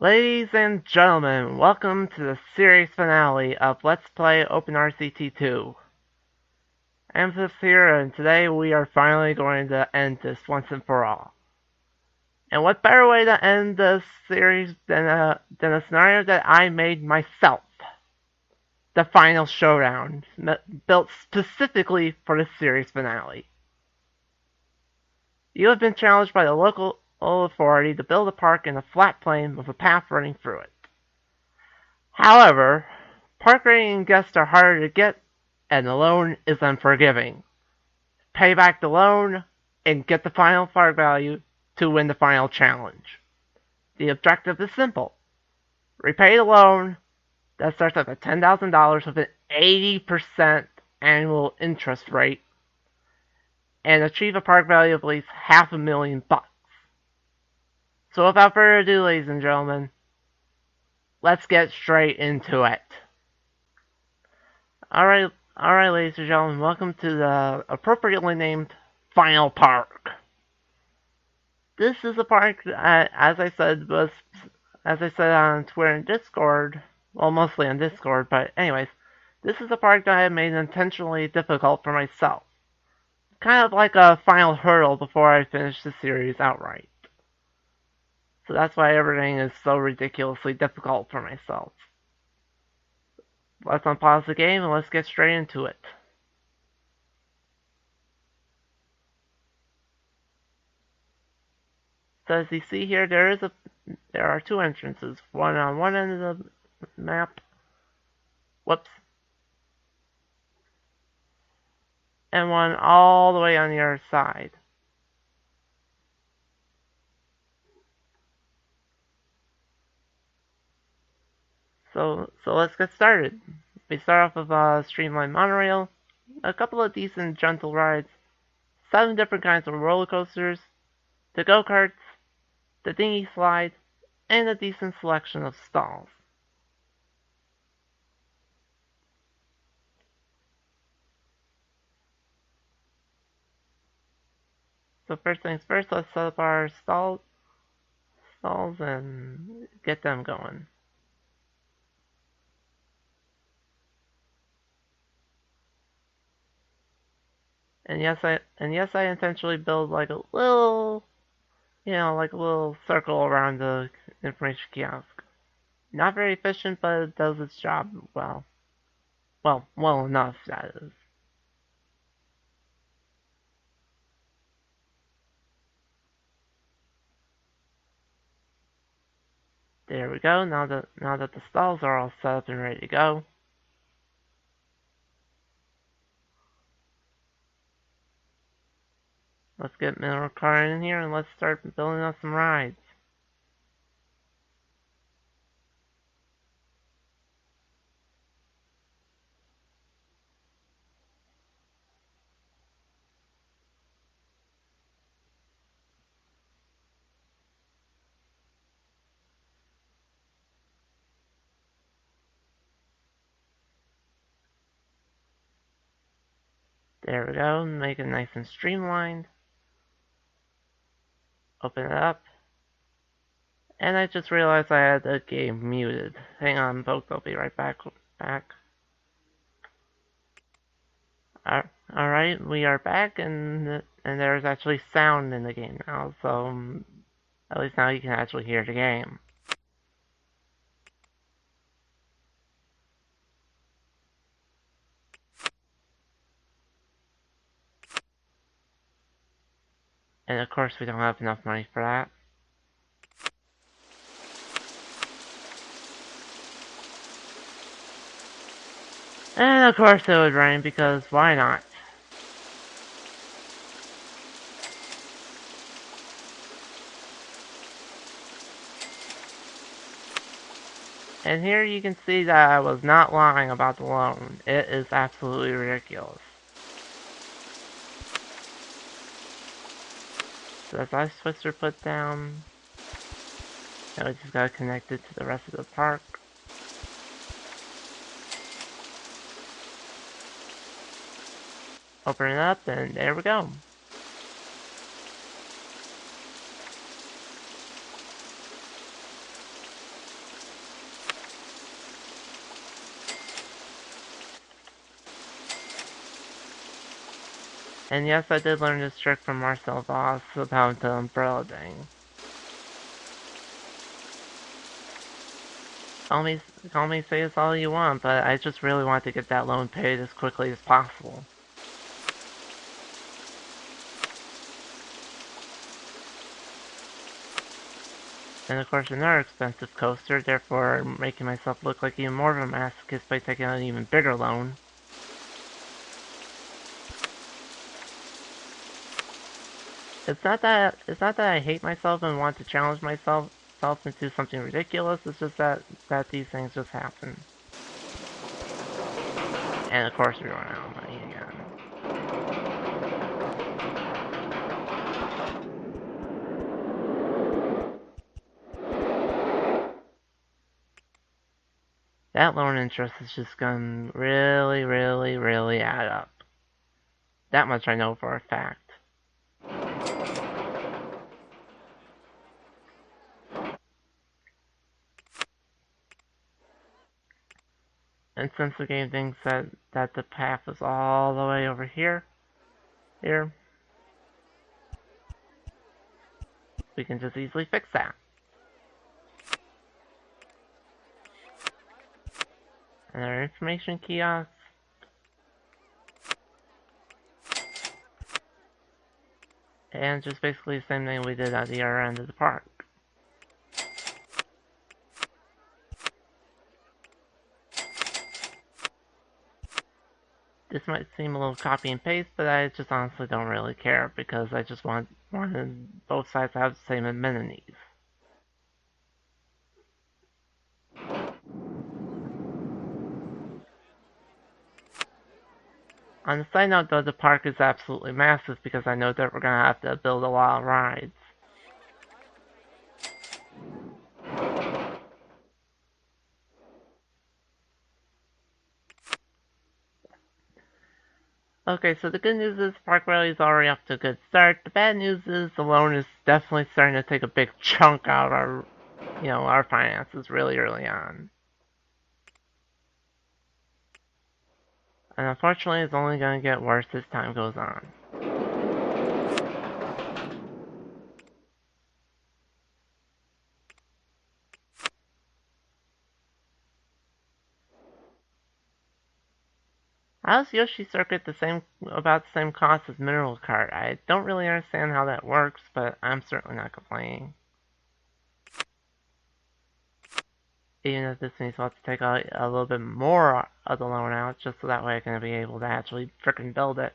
Ladies and gentlemen, welcome to the series finale of Let's Play OpenRCT2. I'm Zafira, and today we are finally going to end this once and for all. And what better way to end this series than a scenario that I made myself? The final showdown, built specifically for the series finale. You have been challenged by the local authority to build a park in a flat plain with a path running through it. However, park rating guests are harder to get, and the loan is unforgiving. Pay back the loan and get the final park value to win the final challenge. The objective is simple. Repay the loan that starts at $10,000 with an 80% annual interest rate and achieve a park value of at least $500,000. So without further ado, ladies and gentlemen, let's get straight into it. Alright, ladies and gentlemen, welcome to the appropriately named Final Park. This is a park that, as I said on Twitter and Discord, well, mostly on Discord, but anyways, this is a park that I made intentionally difficult for myself. Kind of like a final hurdle before I finish the series outright. So that's why everything is so ridiculously difficult for myself. Let's unpause the game and let's get straight into it. So as you see here, there are two entrances. One on one end of the map. Whoops. And one all the way on the other side. So let's get started. We start off with a streamlined monorail, a couple of decent gentle rides, 7 different kinds of roller coasters, the go-karts, the dinghy slide, and a decent selection of stalls. So first things first, let's set up our stalls and get them going. And yes, I intentionally build like a little, like a little circle around the information kiosk. Not very efficient, but it does its job well. Well enough, that is. There we go. Now that the stalls are all set up and ready to go. Let's get Mineral Car in here and let's start building up some rides. There we go. Make it nice and streamlined. Open it up. And I just realized I had the game muted. Hang on, folks. I'll be right back. Alright, we are back, and there's actually sound in the game now, so at least now you can actually hear the game. And of course we don't have enough money for that. And of course it would rain, because why not? And here you can see that I was not lying about the loan. It is absolutely ridiculous. So as ice twister put down, now we just gotta connect it to the rest of the park. Open it up, and there we go. And yes, I did learn this trick from Marcel Voss about the umbrella thing. Call me, call me say this all you want, but I just really want to get that loan paid as quickly as possible. And of course another expensive coaster, therefore making myself look like even more of a masochist by taking out an even bigger loan. It's not that I hate myself and want to challenge myself into something ridiculous, it's just that these things just happen. And of course we run out of money again. That loan interest is just gonna really, really, really add up. That much I know for a fact. And since the game thinks that the path is all the way over here, we can just easily fix that. Another information kiosk. And just basically the same thing we did at the other end of the park. This might seem a little copy and paste, but I just honestly don't really care because I just wanted both sides to have the same amenities. On the side note though, the park is absolutely massive because I know that we're gonna have to build a lot of rides. Okay, so the good news is Park Rally is already off to a good start. The bad news is the loan is definitely starting to take a big chunk out of our finances really early on. And unfortunately, it's only going to get worse as time goes on. How's Yoshi Circuit about the same cost as Mineral Kart? I don't really understand how that works, but I'm certainly not complaining. Even if this means I'll have to take a little bit more of the loan out, just so that way I can be able to actually frickin' build it.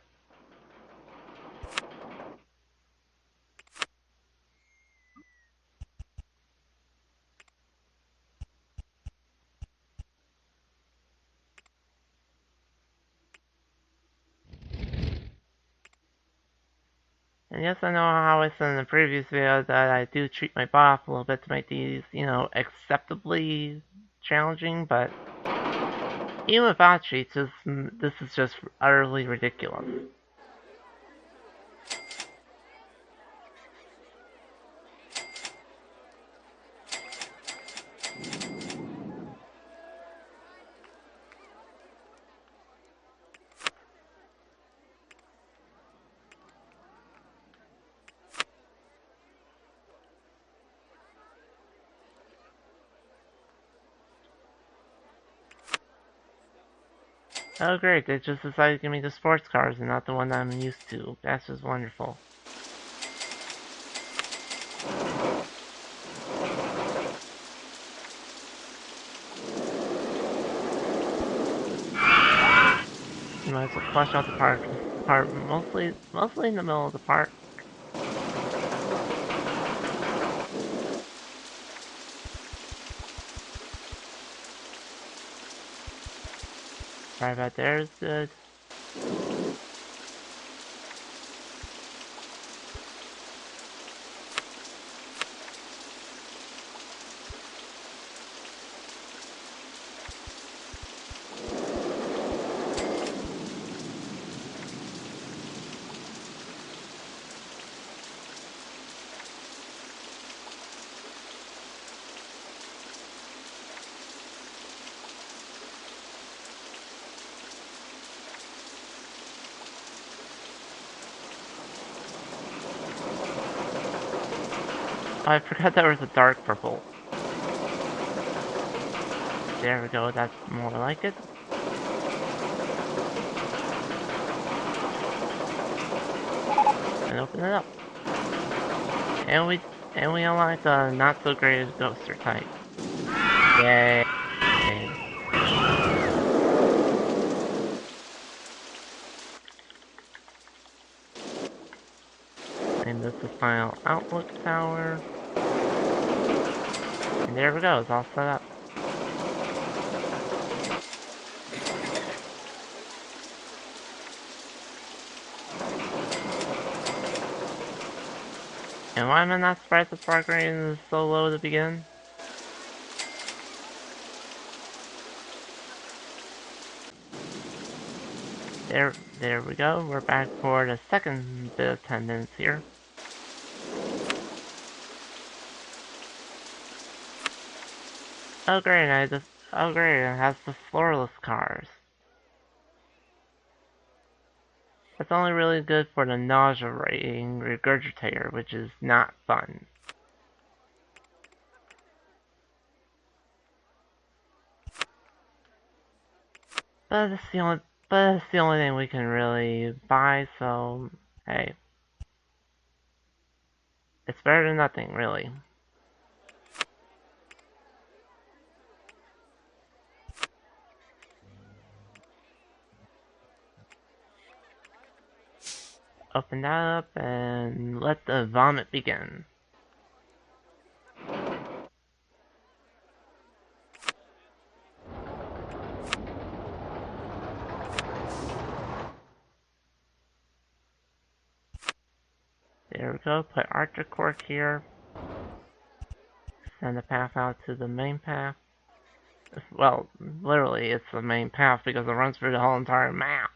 And yes, I know how I said in the previous video that I do treat my butt off a little bit to make these, acceptably challenging, but even without cheats, this is just utterly ridiculous. Oh great, they just decided to give me the sports cars and not the one that I'm used to. That's just wonderful. You might as well flush out the park, mostly in the middle of the park. Right about there is good. I forgot there was a dark purple. There we go, that's more like it. And open it up. And we unlocked a not so great ghoster type. Yay. And this is the final outlook tower. And there we go, it's all set up. And why am I not surprised the spark rating is so low to begin? There we go, we're back for the second bit of attendance here. Oh great, it has the floorless cars. That's only really good for the nausea rating regurgitator, which is not fun. But it's the only thing we can really buy, so hey. It's better than nothing, really. Open that up and let the vomit begin. There we go, put Arctic Cork here. Send the path out to the main path. Well, literally, it's the main path because it runs through the whole entire map.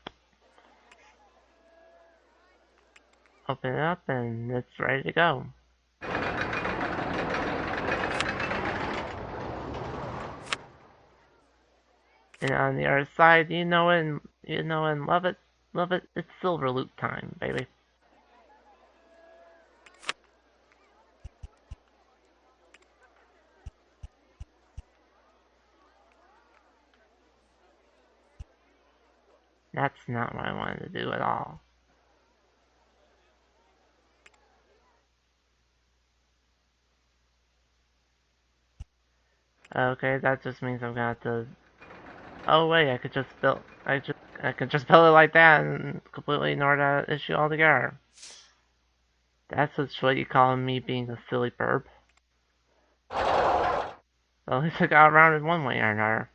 Open it up and it's ready to go. And on the other side, you know and love it, it's silver loot time, baby. That's not what I wanted to do at all. Okay, that just means I'm gonna have to. Oh wait, I could just build. I could just build it like that and completely ignore that issue altogether. That's what you call me being a silly burb. Well, at least I got around it one way or another.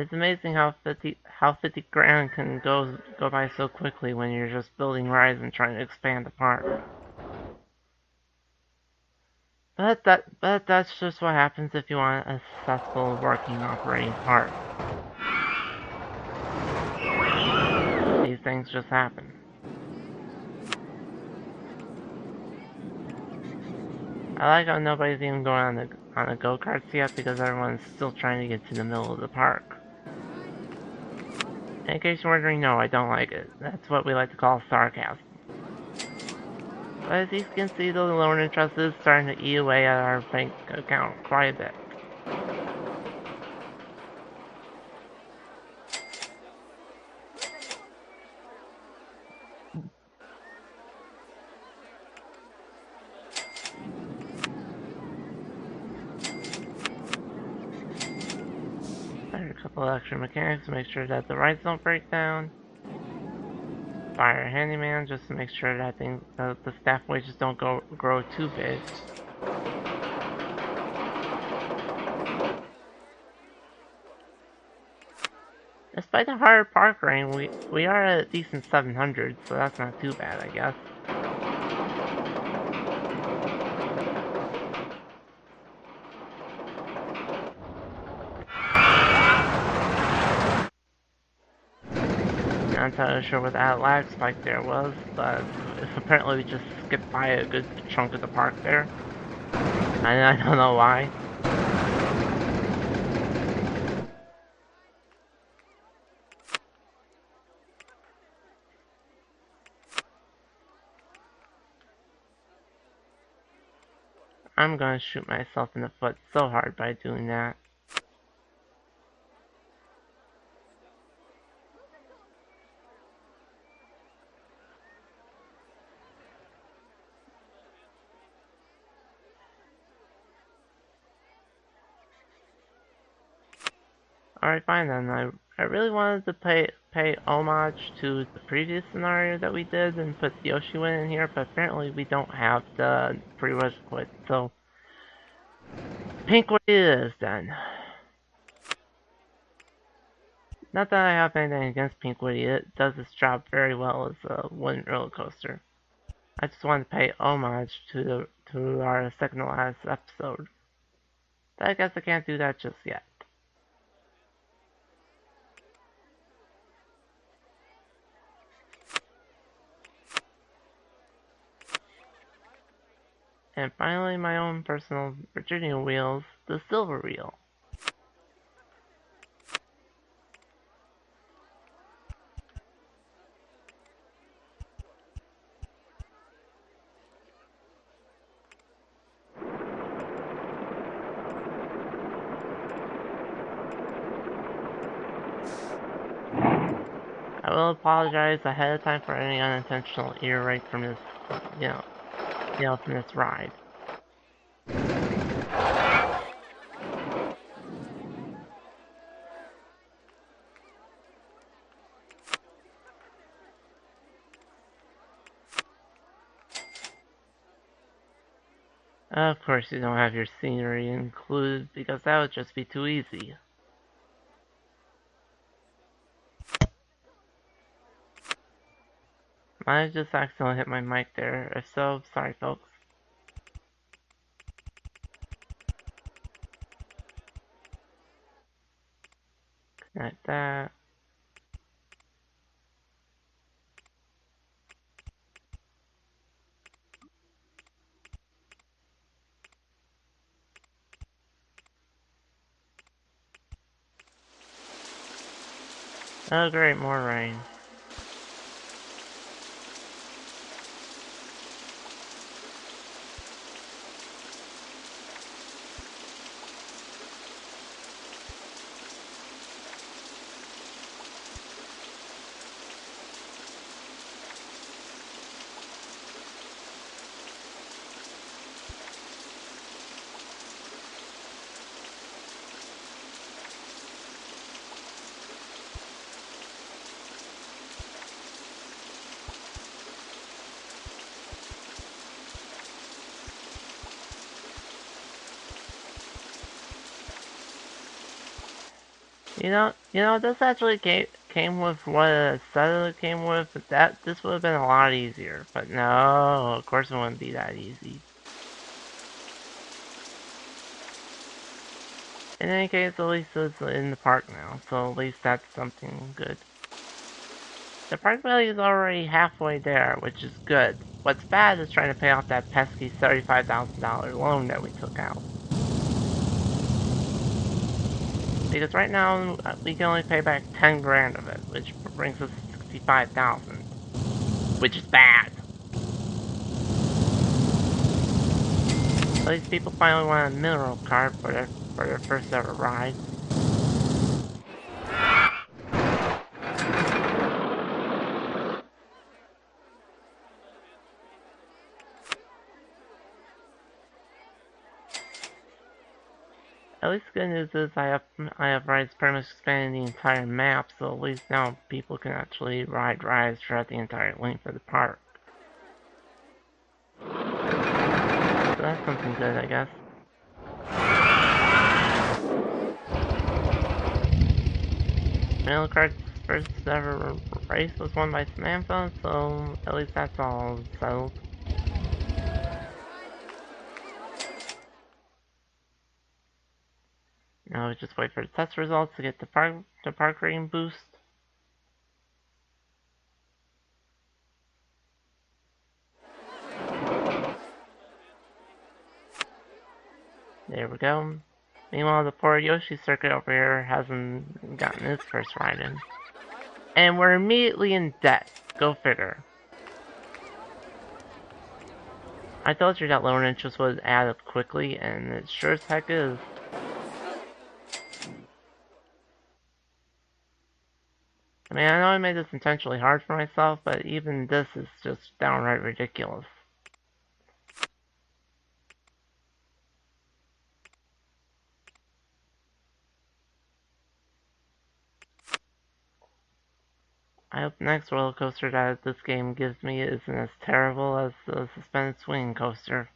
It's amazing how 50 grand can go by so quickly when you're just building rides and trying to expand the park. But that's just what happens if you want a successful working operating park. These things just happen. I like how nobody's even going on the go-karts yet because everyone's still trying to get to the middle of the park. In case you're wondering, no, I don't like it. That's what we like to call sarcasm. But as you can see, the loan interest is starting to eat away at our bank account quite a bit. Fire a couple of extra mechanics to make sure that the rides don't break down. Fire a handyman just to make sure that the staff wages don't grow too big. Despite the higher park rating, we are at a decent 700, so that's not too bad, I guess. I'm not entirely sure what that lag spike there was, but apparently we just skipped by a good chunk of the park there. I don't know why. I'm gonna shoot myself in the foot so hard by doing that. Alright, fine then. I really wanted to pay homage to the previous scenario that we did and put Yoshi Win in here, but apparently we don't have the prerequisite, so pink what it is then. Not that I have anything against Pink Woody, it does its job very well as a wooden roller coaster. I just wanted to pay homage to our second to last episode. But I guess I can't do that just yet. And finally, my own personal Virginia wheels, the silver wheel. I will apologize ahead of time for any unintentional ear rape from this, you know, from this ride. Of course you don't have your scenery included, because that would just be too easy. Might have just accidentally hit my mic there. If so, sorry folks. Connect that. Oh great, more rain. This actually came with what it said it came with, but this would have been a lot easier. But no, of course it wouldn't be that easy. In any case, at least it's in the park now, so at least that's something good. The park value is already halfway there, which is good. What's bad is trying to pay off that pesky $35,000 loan that we took out. Because right now, we can only pay back 10 grand of it, which brings us to 65,000. Which is bad. At least people finally want a mineral card for their first ever ride. At least the good news is I have rides pretty much spanning the entire map, so at least now people can actually ride rides throughout the entire length of the park. So that's something good, I guess. Mario Kart's first ever race was won by Samantha, so at least that's all settled. Now we just wait for the test results to get the park rating boost. There we go. Meanwhile, the poor Yoshi circuit over here hasn't gotten its first ride in. And we're immediately in debt. Go figure. I told you that loan interest would add up quickly, and it sure as heck is. I mean, I know I made this intentionally hard for myself, but even this is just downright ridiculous. I hope the next roller coaster that this game gives me isn't as terrible as the suspended swing coaster,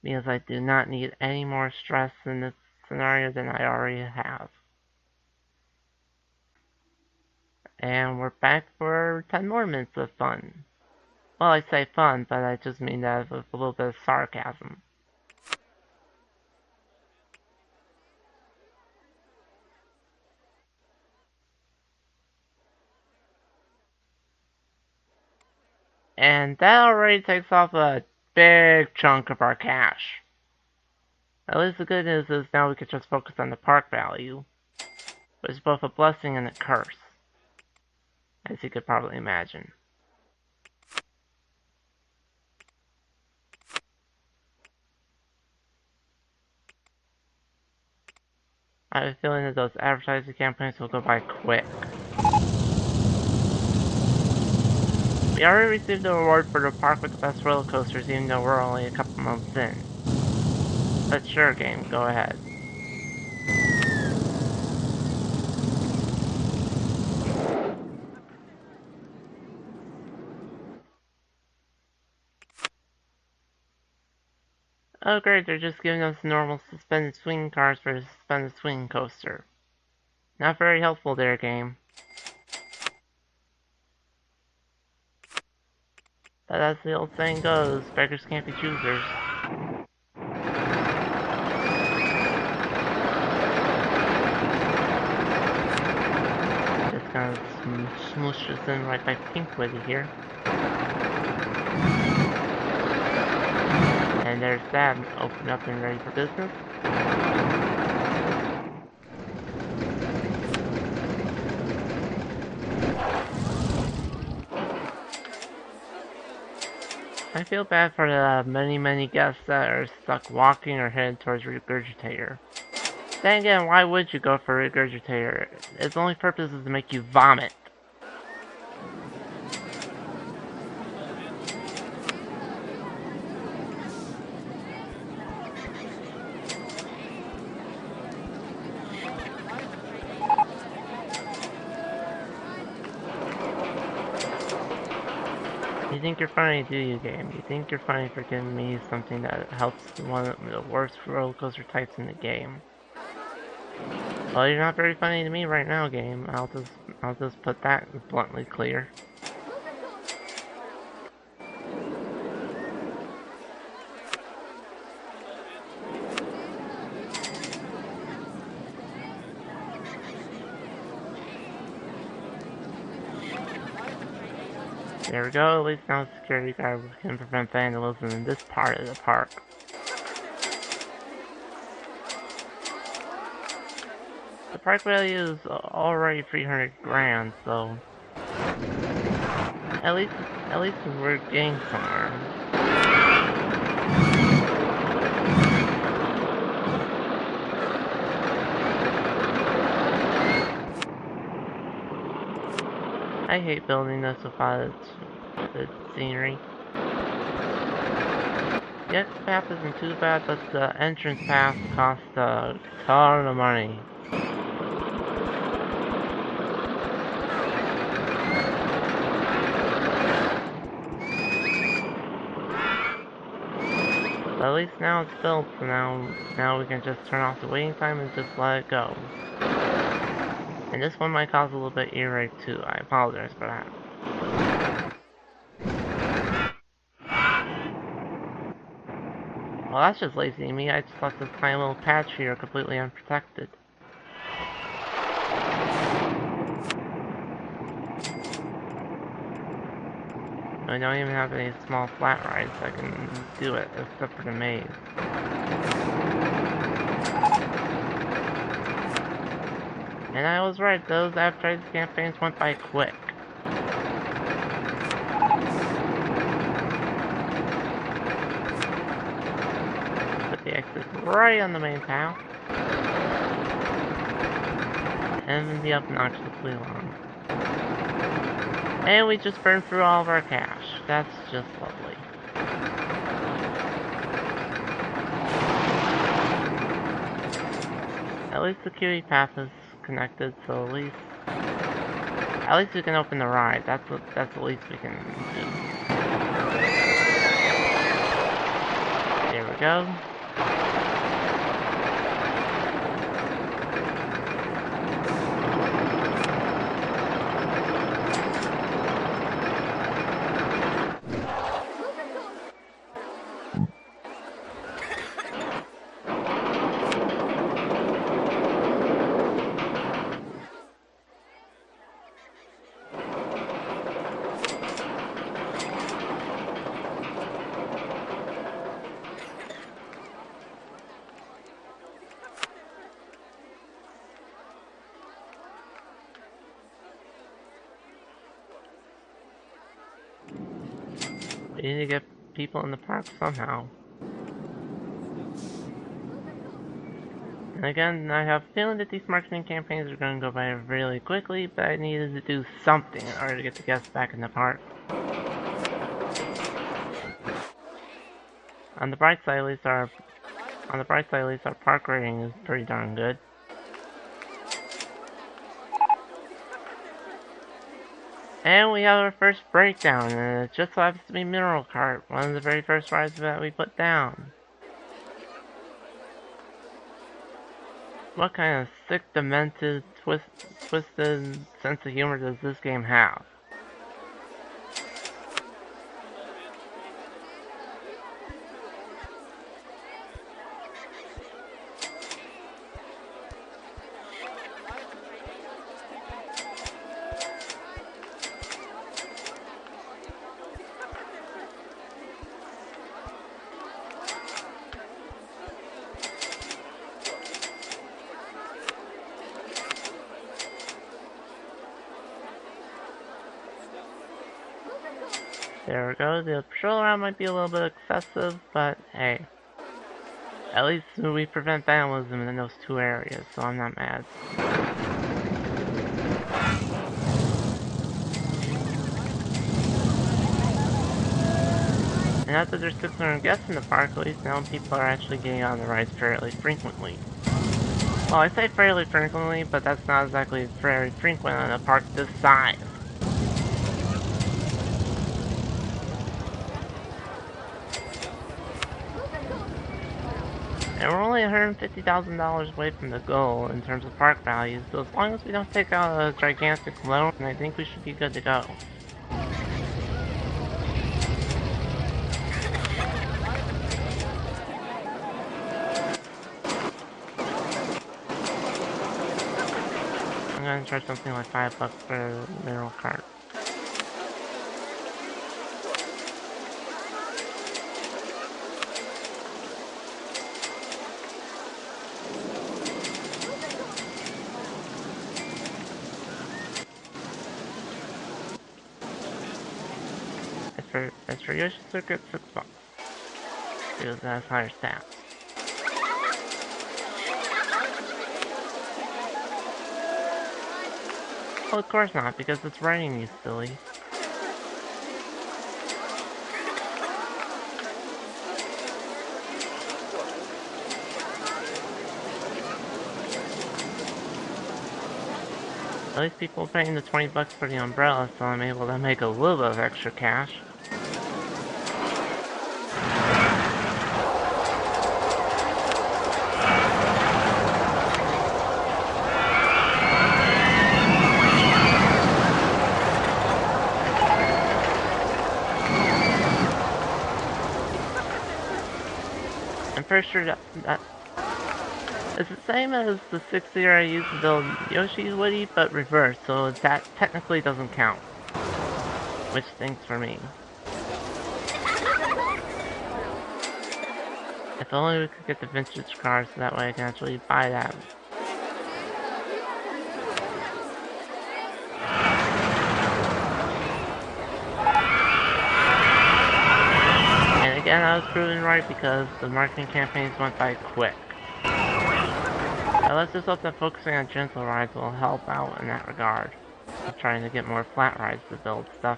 because I do not need any more stress in this scenario than I already have. And we're back for 10 more minutes of fun. Well, I say fun, but I just mean that with a little bit of sarcasm. And that already takes off a big chunk of our cash. At least the good news is now we can just focus on the park value, which is both a blessing and a curse, as you could probably imagine. I have a feeling that those advertising campaigns will go by quick. We already received the award for the park with the best roller coasters, even though we're only a couple months in. But sure, game, go ahead. Oh great, they're just giving us normal suspended swing cars for the suspended swing coaster. Not very helpful there, game. But as the old saying goes, beggars can't be choosers. Just kind of smoosh this in right by Pinkwitty here. And there's that, open up and ready for business. I feel bad for the many guests that are stuck walking or headed towards Regurgitator. Then again, why would you go for Regurgitator? Its only purpose is to make you vomit. You think you're funny, do you, game? You think you're funny for giving me something that helps one of the worst roller coaster types in the game? Well, you're not very funny to me right now, game. I'll just put that bluntly clear. There we go, at least now the security guard can prevent vandalism in this part of the park. The park value is already 300 grand, so at least we're getting somewhere. I hate building this without its scenery. The exit path isn't too bad, but the entrance path costs a ton of money. But at least now it's built, so now we can just turn off the waiting time and just let it go. And this one might cause a little bit earache too. I apologize for that. Well, that's just lazy of me. I just left this tiny little patch here completely unprotected. I don't even have any small flat rides that can do it, except for the maze. And I was right, those advertising campaigns went by quick. Put the exit right on the main path. And be obnoxiously long. And we just burned through all of our cash. That's just lovely. At least the QE path is connected, so at least we can open the ride. That's the least we can do. There we go. We need to get people in the park somehow. And again, I have a feeling that these marketing campaigns are going to go by really quickly, but I needed to do something in order to get the guests back in the park. On the bright side, at least our park rating is pretty darn good. And we have our first breakdown, and it just so happens to be Mineral Cart, one of the very first rides that we put down. What kind of sick, demented, twisted sense of humor does this game have? There we go, the patrol route might be a little bit excessive, but hey. At least we prevent vandalism in those two areas, so I'm not mad. And after there's 600 guests in the park, at least now people are actually getting on the rides fairly frequently. Well, I say fairly frequently, but that's not exactly very frequent on a park this size. And we're only $150,000 away from the goal in terms of park value, so as long as we don't take out a gigantic loan, I think we should be good to go. I'm gonna charge something like $5 for Mineral Cart. As for Yoshi Circuit, $6. Because it has higher stats. Well, of course not, because it's raining, you silly. At least people are paying the $20 for the umbrella, so I'm able to make a little bit of extra cash. I'm pretty sure that it's the same as the 6-seater I used to build Yoshi's Woody, but reversed, so that technically doesn't count. Which stinks for me. If only we could get the vintage car so that way I can actually buy that. I was proven right because the marketing campaigns went by quick. Now let's just hope that focusing on gentle rides will help out in that regard. I'm trying to get more flat rides to build stuff.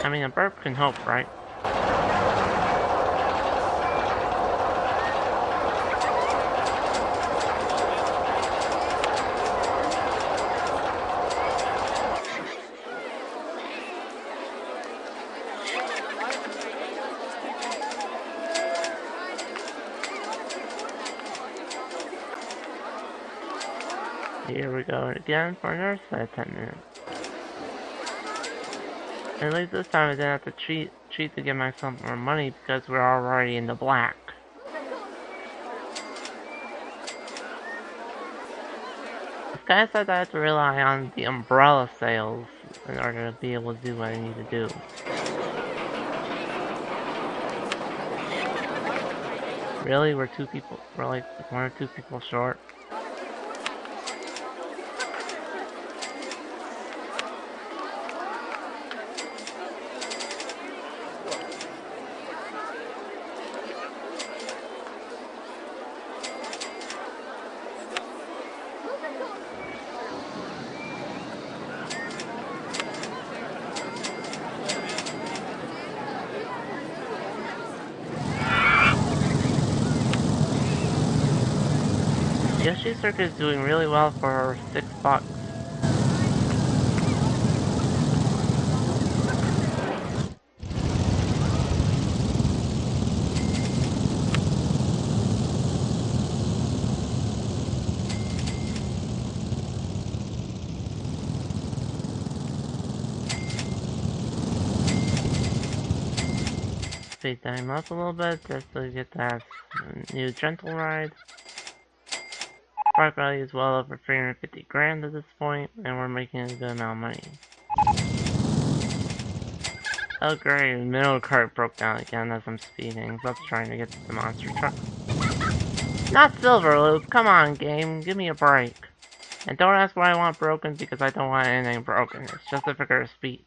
I mean, a burp can hope, right? Here we go again for another set of 10 minutes. At least this time I didn't have to cheat to get myself more money because we're already in the black. This guy said I had to rely on the umbrella sales in order to be able to do what I need to do. Really? We're like 1 or 2 people short? Yoshi Circuit is doing really well for $6. Speed time up a little bit just to get that new gentle ride. Park value is well over 350 grand at this point, and we're making a good amount of money. Oh great, the middle cart broke down again as I'm speeding, so I was trying to get to the monster truck. Not Silver Loop, come on game, give me a break. And don't ask why I want broken, because I don't want anything broken, it's just a figure of speech.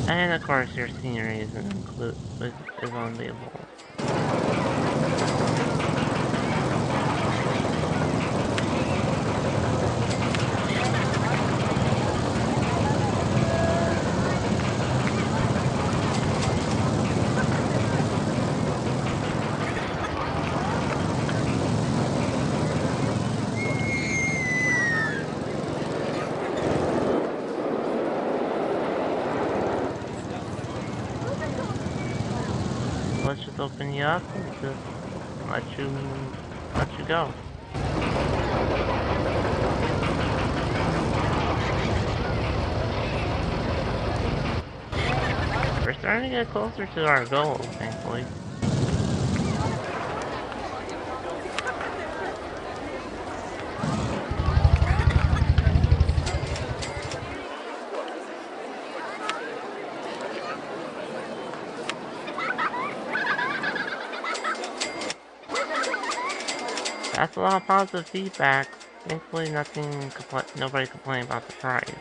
And of course your scenery is unbelievable. Let's just open you up and just let you go. We're starting to get closer to our goal, thankfully. That's a lot of positive feedback. Thankfully, nobody complained about the price.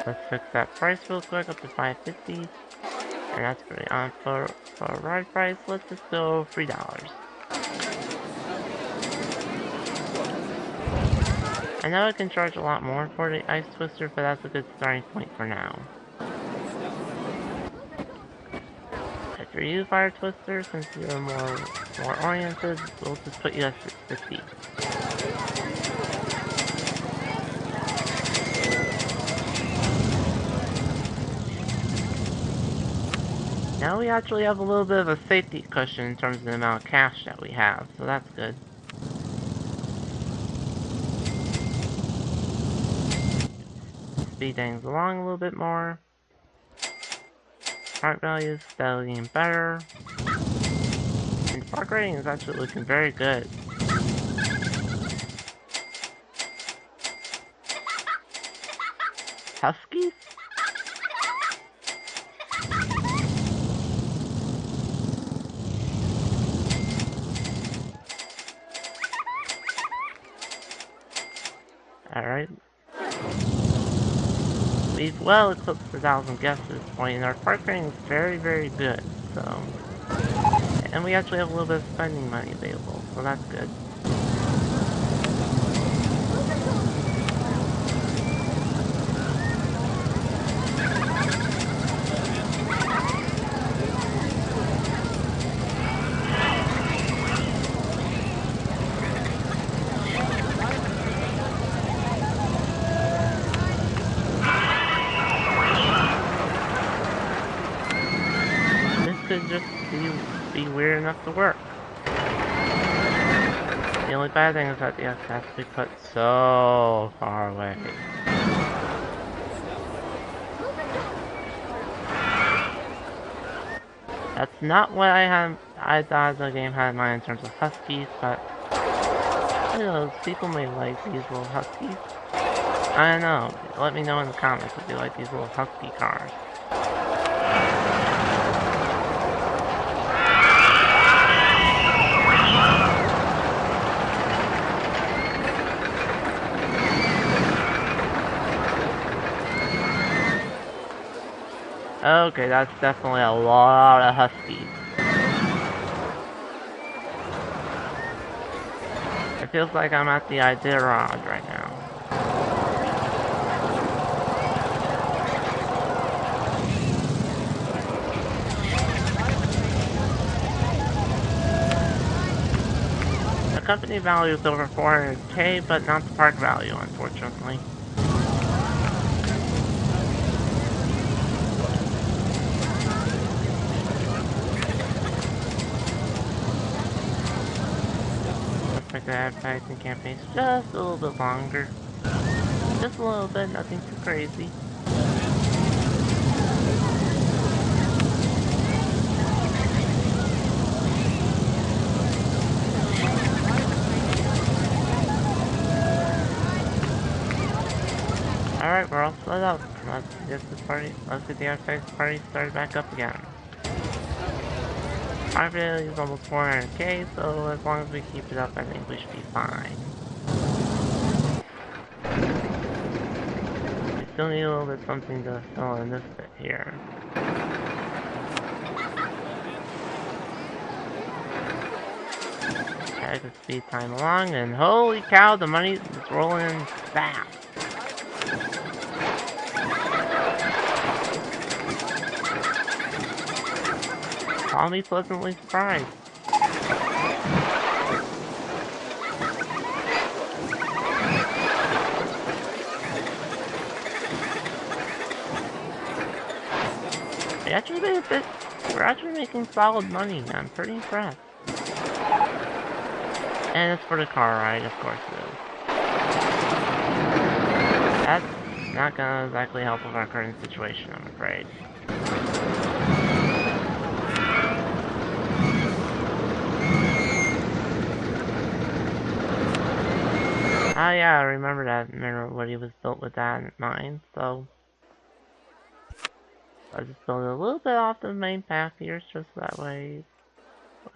Let's fix that price real quick up to $5.50, and that's pretty on for a ride price. Let's just go $3. I know I can charge a lot more for the Ice Twister, but that's a good starting point for now. For you, Fire Twister, since you're more oriented, we'll just put you at 650. Now we actually have a little bit of a safety cushion in terms of the amount of cash that we have, so that's good. Speed things along a little bit more. Park value is steadily getting better. And the park rating is actually looking very good. huskies? Alright. We've well eclipsed 1,000 guests at this point, and our park rating is very, very good, so... And we actually have a little bit of spending money available, so that's good. Could just be weird enough to work. The only bad thing is that the X has to be put so far away. That's not what I thought the game had in mind in terms of huskies, but who knows, people may like these little huskies. I don't know, let me know in the comments if you like these little husky cars. Okay, that's definitely a lot of huskies. It feels like I'm at the Iditarod right now. The company value is over 400k, but not the park value, unfortunately. The advertising campaign's just a little bit longer. Just a little bit, nothing too crazy. Alright, we're all set up. Let's get the advertising party started back up again. Our value is almost 400k, so as long as we keep it up, I think we should be fine. We still need a little bit something to fill in this bit here. Try to speed time along, and holy cow, the money is rolling in fast. I'll be pleasantly surprised. We're actually making solid money. I'm pretty impressed. And it's for the car ride, of course it is. That's not gonna exactly help with our current situation, I'm afraid. Ah yeah, I remember that. Remember what he was built with that in mind, so... I'll just build it a little bit off the main path here, just that way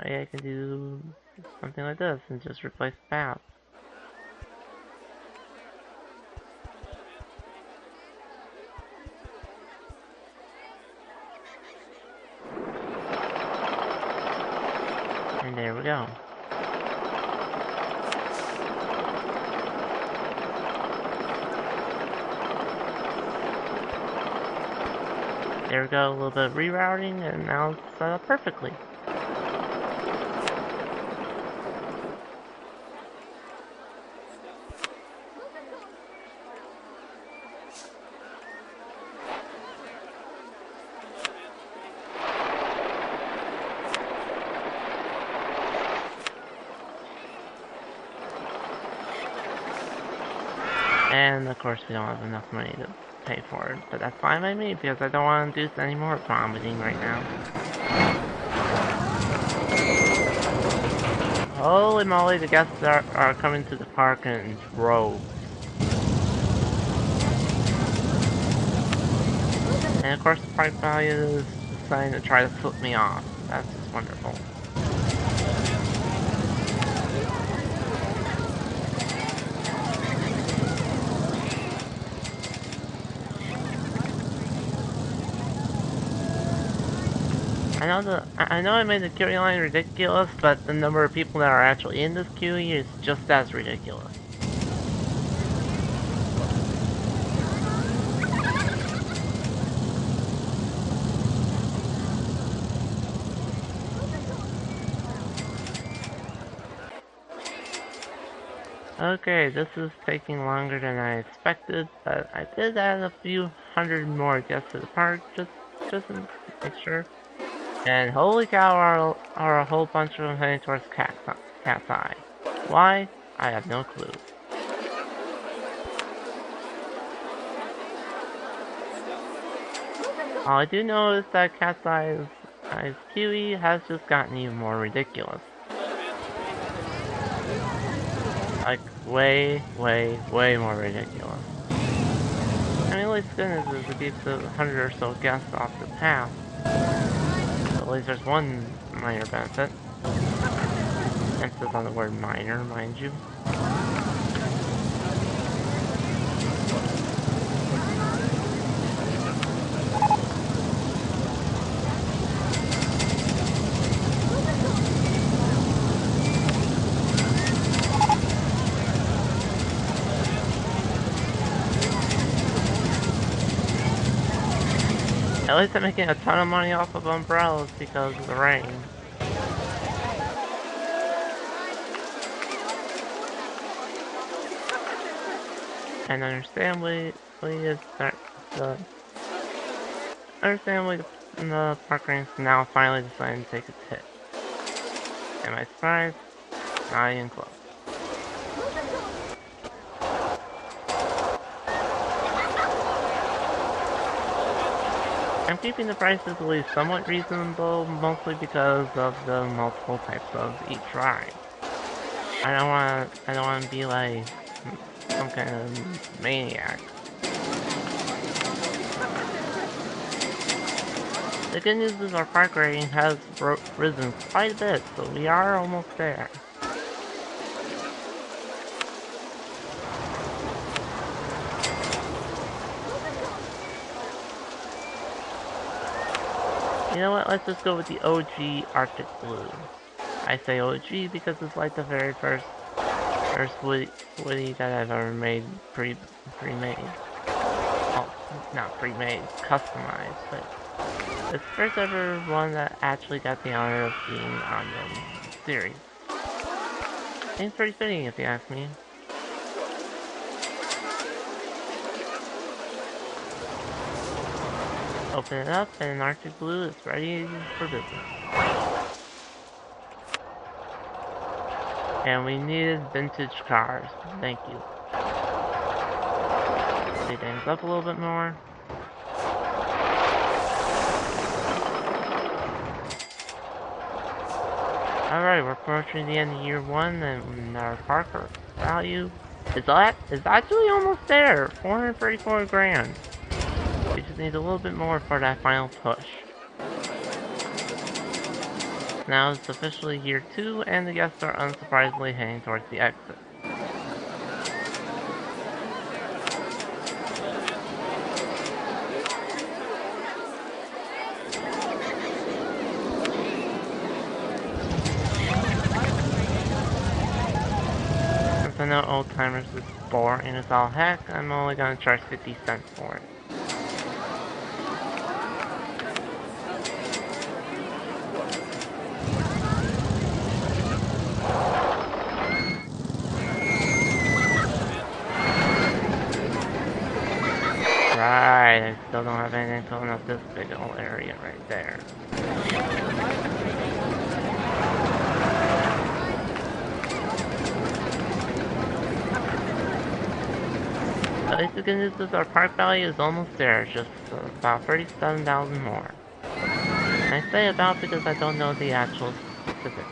I can do something like this and just replace the path. And there we go. There we go, a little bit of rerouting, and now it's set up perfectly. And of course we don't have enough money to pay for it, but that's fine by me because I don't want to do any more vomiting right now. Holy moly, the guests are coming to the park in droves. And of course the park value is deciding to try to flip me off. That's just wonderful. I know I made the queuing line ridiculous, but the number of people that are actually in this queuing is just as ridiculous. Okay, this is taking longer than I expected, but I did add a few hundred more guests to the park, just to make sure. And holy cow, are a whole bunch of them heading towards Cat's Eye. Why? I have no clue. All I do know is that Cat's Eye's QE has just gotten even more ridiculous. Like, way more ridiculous. I mean, at least goodness is it keeps 100 or so guests off the path. So at least there's one minor benefit. Emphasis on the word minor, mind you. At least I'm making a ton of money off of umbrellas because of the rain. And understandably, the park range now finally deciding to take its hit. Am I surprised? Not even close. I'm keeping the prices at least somewhat reasonable, mostly because of the multiple types of each ride. I don't want to be like some kind of maniac. The good news is our park rating has risen quite a bit, so we are almost there. You know what, let's just go with the OG Arctic Blue. I say OG because it's like the very first Woody that I've ever made pre-made. Well, not pre-made, customized, but it's the first ever one that actually got the honor of being on the series. Seems pretty fitting if you ask me. Open it up, and Arctic Blue is ready for business. And we needed vintage cars. Thank you. Speed things up a little bit more. Alright, we're approaching the end of year 1, and our park value is actually almost there. 434 grand. We just need a little bit more for that final push. Now it's officially year 2, and the guests are unsurprisingly heading towards the exit. Since I know old timers is boring as all heck, I'm only gonna charge 50 cents for it. Right, I still don't have anything filling up this big old area right there. At least the good news is our park value is almost there, just about 37,000 more. And I say about because I don't know the actual specifics.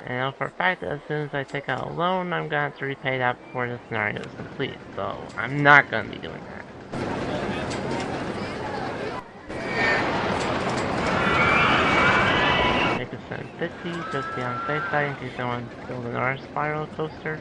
And I know for a fact that as soon as I take out a loan, I'm gonna have to repay that before the scenario is complete, so I'm not gonna be doing that. OpenRCT2 just to be on the safe side in case I want to build another spiral coaster.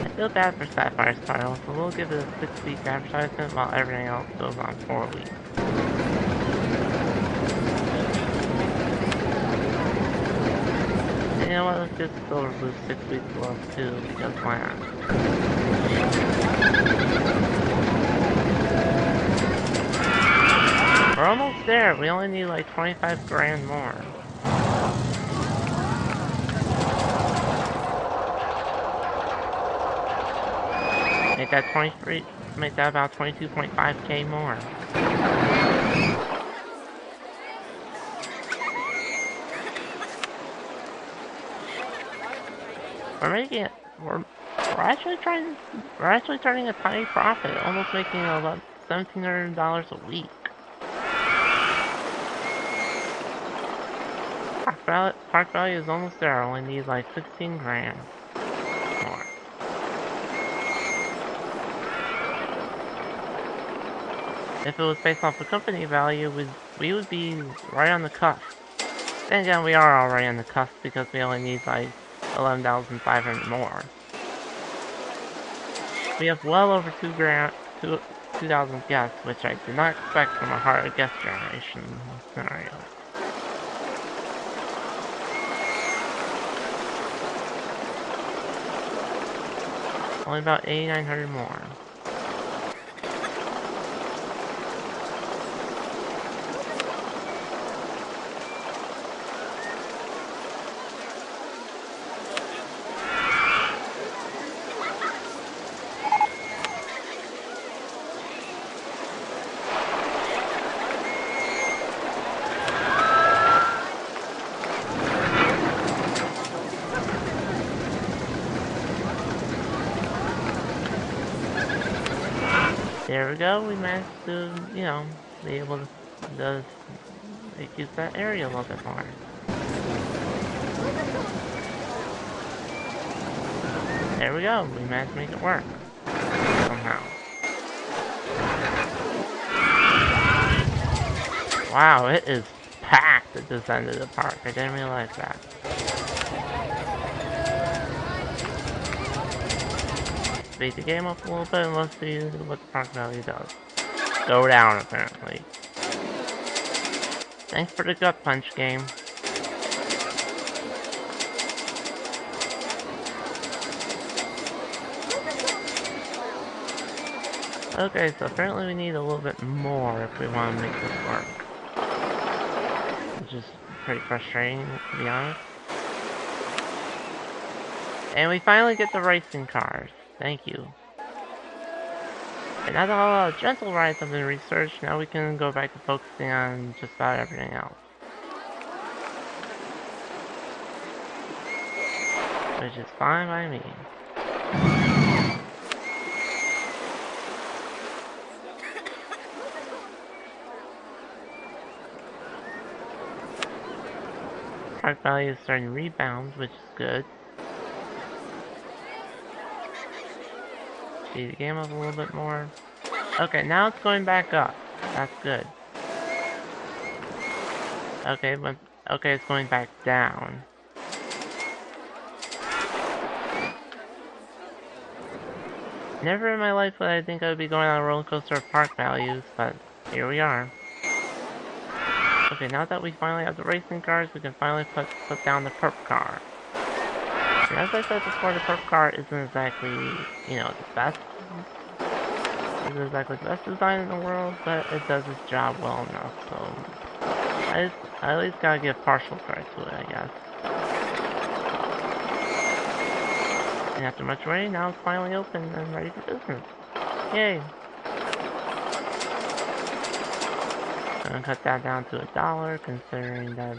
I feel bad for Sapphire Spiral, so we'll give it a 6-week advertisement while everything else goes on 4 weeks. And you know what, let's just still lose 6 weeks left too, because why not? We're almost there, we only need like 25 grand more. Make that about 22.5k more. We're actually turning a tiny profit, almost making about $1,700 a week. Park value is almost there, I only need like 16 grand more. If it was based off the company value, we would be right on the cusp. Then again, we are already on the cusp because we only need like 11,500 more. We have well over 2,000 guests, which I did not expect from a hard guest generation scenario. Only about 8,900 more. There we go, we managed to, you know, be able to use that area a little bit more. There we go, we managed to make it work. Somehow. Wow, it is packed at this end of the park, I didn't realize that. Speed the game up a little bit and let's see what the park value does. Go down, apparently. Thanks for the gut punch, game. Okay, so apparently we need a little bit more if we want to make this work. Which is pretty frustrating, to be honest. And we finally get the racing cars. Thank you. And now that all the gentle rides have been researched, now we can go back to focusing on just about everything else. Which is fine by me. Park value is starting to rebound, which is good. Speed the game up a little bit more. Okay, now it's going back up. That's good. Okay, it's going back down. Never in my life would I think I would be going on a roller coaster of park values, but here we are. Okay, now that we finally have the racing cars, we can finally put down the perp car. And as I said before, the perp car isn't exactly, you know, the best. Isn't exactly the best design in the world, but it does its job well enough. So I at least gotta give partial credit to it, I guess. And after much waiting, now it's finally open and ready for business. Yay! I'm gonna cut that down to $1, considering the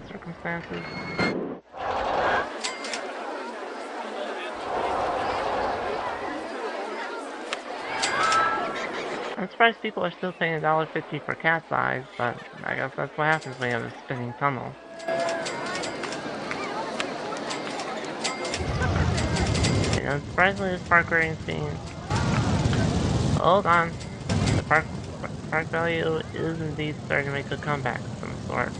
circumstances. I'm surprised people are still paying $1.50 for cat's eyes, but I guess that's what happens when you have a spinning tunnel. And unsurprisingly, this park rating is being... Hold on. The park value is indeed starting to make a comeback of some sort.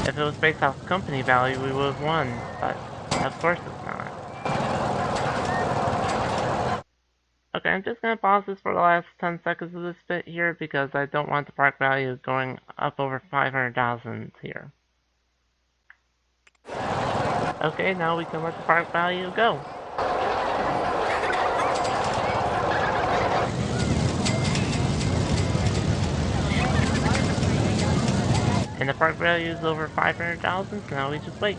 If it was based off company value, we would have won, but of course it's not. Okay, I'm just gonna pause this for the last 10 seconds of this bit here because I don't want the park value going up over 500,000 here. Okay, now we can let the park value go. And the park value is over 500,000, so now we just wait.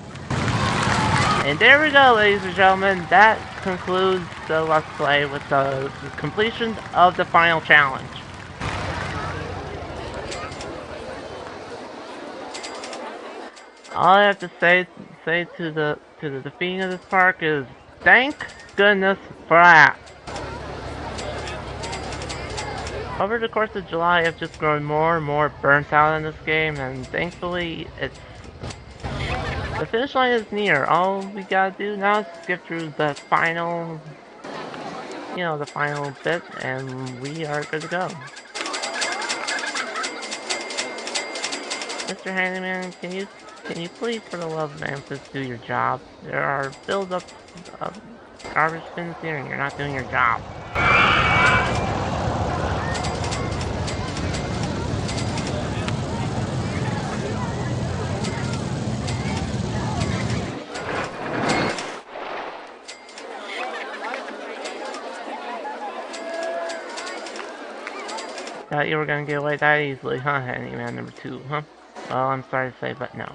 And there we go, ladies and gentlemen. That concludes the Let's Play with the completion of the final challenge. All I have to say to the defeating of this park is thank goodness for that. Over the course of July, I've just grown more and more burnt out in this game, and thankfully, the finish line is near. All we gotta do now is skip through the final, the final bit, and we are good to go. Mr. Handyman, can you please, for the love of Memphis, do your job? There are buildups of garbage bins here, and you're not doing your job. Thought you were gonna get away that easily, huh, Handyman number 2, huh? Well, I'm sorry to say, but no.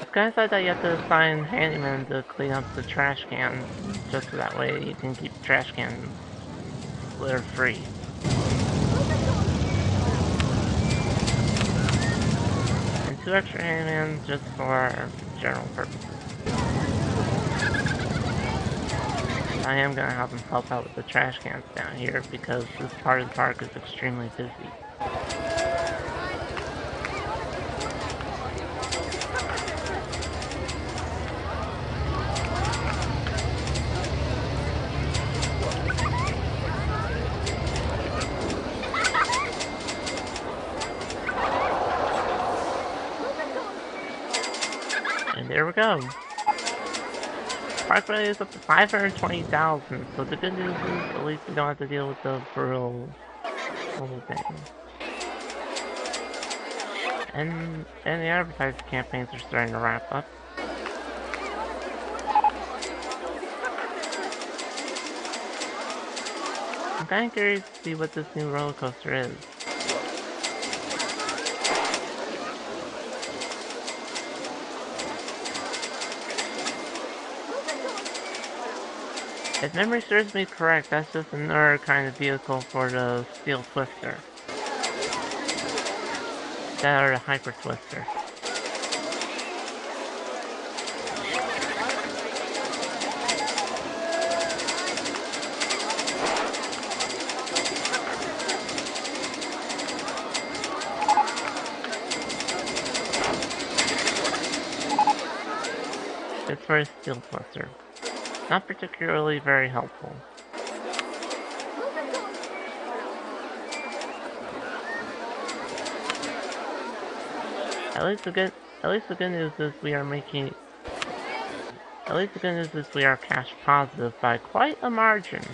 It's kinda sad that you have to assign Handyman to clean up the trash cans, just so that way you can keep trash cans litter free. And 2 extra Handymans just for general purposes. I am gonna have them help out with the trash cans down here because this part of the park is extremely busy. And there we go. Park value is up to 520,000, so the good news is at least we don't have to deal with the brutal thing. And the advertising campaigns are starting to wrap up. I'm kinda curious to see what this new roller coaster is. If memory serves me correct, that's just another kind of vehicle for the Steel Twister. That or the Hyper Twister. It's for a Steel Twister. Not particularly very helpful. At least the good news is we are cash positive by quite a margin.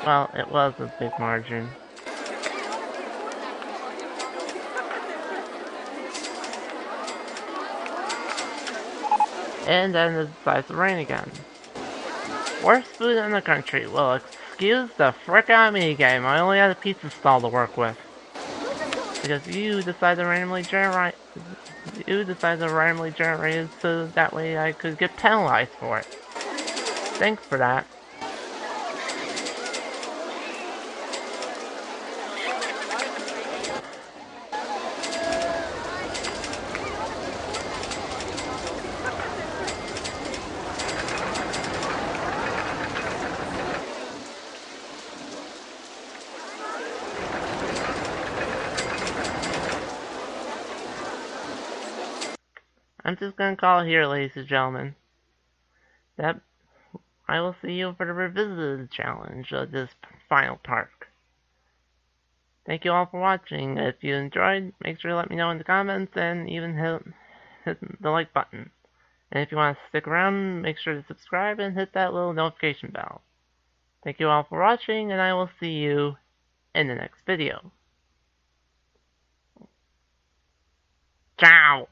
Well, it was a big margin. And then it decides to rain again. Worst food in the country. Well, excuse the frick out of me, game. I only had a pizza stall to work with. Because you decided to randomly generate it so that way I could get penalized for it. Thanks for that. I'm just gonna call it here, ladies and gentlemen. That I will see you for the revisited challenge of this final park. Thank you all for watching. If you enjoyed, make sure to let me know in the comments and even hit the like button. And if you want to stick around, make sure to subscribe and hit that little notification bell. Thank you all for watching, and I will see you in the next video. Ciao!